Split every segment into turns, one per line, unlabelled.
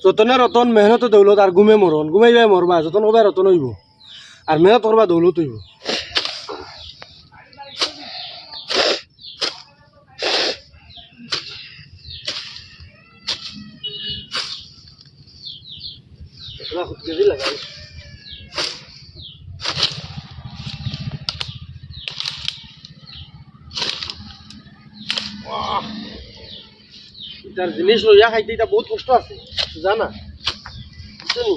যতনে রতন মেহনত দৌলত আর ঘুমে মরণ ঘুমাইবে মরবা যতন করবা রতন হইব আর মেহনত করবা দৌলত হইব তার জিনিস লইয়া খাইতে এটা বহুত কষ্ট আছে জানা বুঝছেন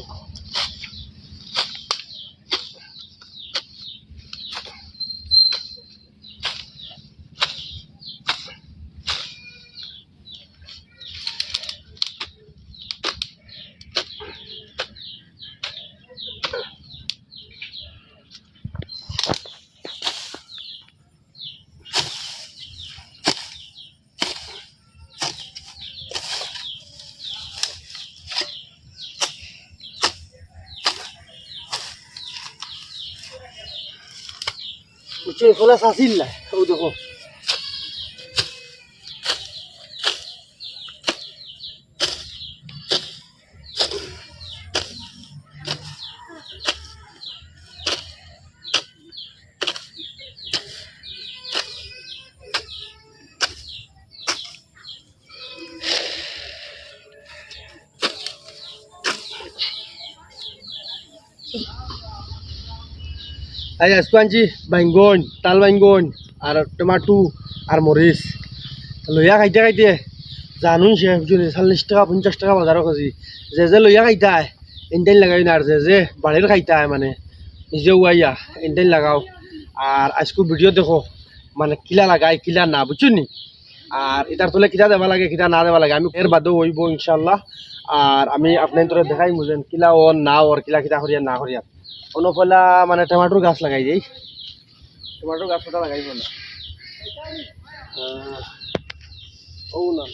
বুঝছেন খোলা সাসিল না ও দেখো আজ আজকে আনছি বাইঙ্গন তাল বাইঙ্গন আর টমাটো আর মরিচ লইয়া খাইতে খাইতে জানুন সে 40 টাকা 50 টাকা বাজারও কেজি যে লইয়া খাইতে ইনটাইন লাগাই না আর যে বাড়ির খাইতে মানে নিজে উয়াইয়া ইনটাইন লাগাও আর আজকে ভিডিও দেখো মানে কিলা লাগাই কিলা না বুঝছো নি আর এটার তোলে কিটা দেওয়া লাগে কিটা না দেওয়া লাগে আমি এর বাদেও হইব ইনশাল্লাহ আর আমি আপনার তোরা দেখাই বুঝেন কিলা ওর না ওর কিলা কিটা করিয়া না করিয়া অন্য পয়লা মানে টমাটোর গাছ লাগাই যাই টমাটোর গাছ ওটা লাগাইব না ও না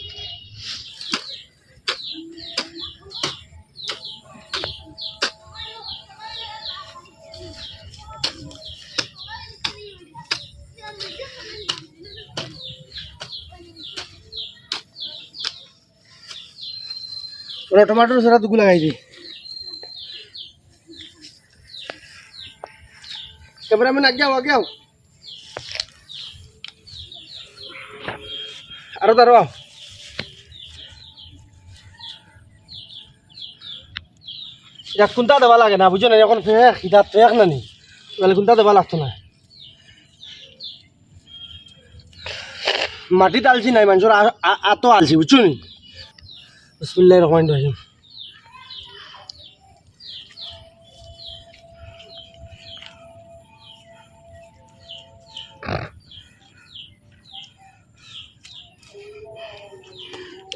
ওরা টমাটোর সারা দুগু লাগাই দিই कैमरामैन आगे आओ अरे दारो या कुंता देवा लागे ना बुझो ना এখন ফেক ইদা ফেক না নি তাহলে কুंता দেবা লাগতো না মাটি তালছি নাই মানুষের আতো আলছি বুঝছো নি বিসমিল্লাহির রহমানির রহিম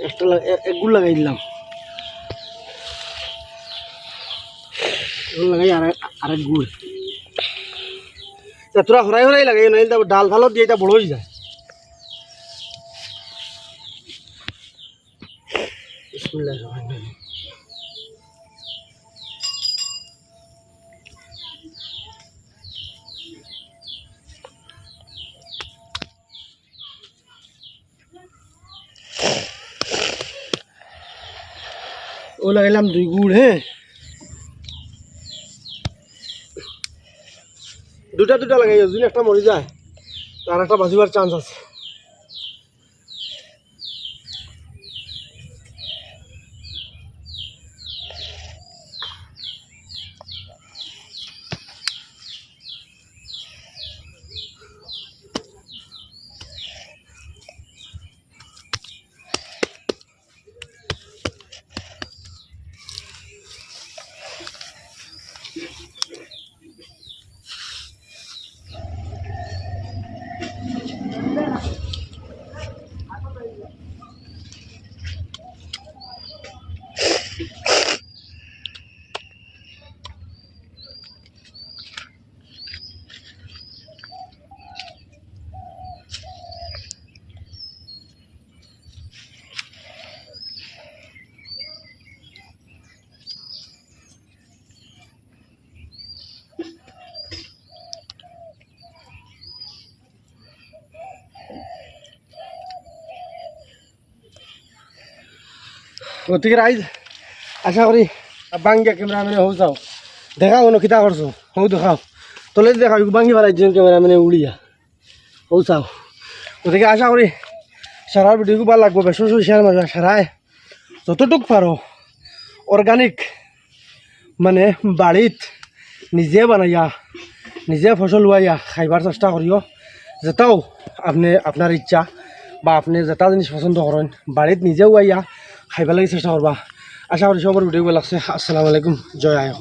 একটা একগুলো লাগাই দিলাম লাগাই আরেক গুড় তোরা হরাই হরাই লাগাই না ডাল ফালত দিয়ে এটা বড় হয়ে যায় বিসমিল্লাহির রহমানির রহিম ও লাগাইলাম 2 গুড় হ্যাঁ দুটা লাগাই যদি একটা মরে যায় তার একটা বাজিবার চান্স আছে গতিকে আশা করি বাঙ্গিয়া ক্যামেরাম্যানে হও যাও দেখা কোনো কিতা করছো হও দেখাও তলে দেখাও বাঙ্গি ফেলাই দিন ক্যামেরাম্যানে উড়িয়া হও চাও গতিকে আশা করি সারার ভিডিওকে ভালো লাগবো বেশ শেয়ার মারবা সারায় যতটুক পারো অর্গানিক মানে বাড়িত নিজে বানাইয়া নিজে ফসল উয়াইয়া খাইবার চেষ্টা করিও যেটাও আপনি আপনার ইচ্ছা বা আপনি যেটা জিনিস পছন্দ করেন বাড়িত নিজে উয়াইয়া খাইবার লাগে চেষ্টা করবা আশা করি সবার ভিডিও ভালো লাগছে আসসালামু আলাইকুম জয় আয়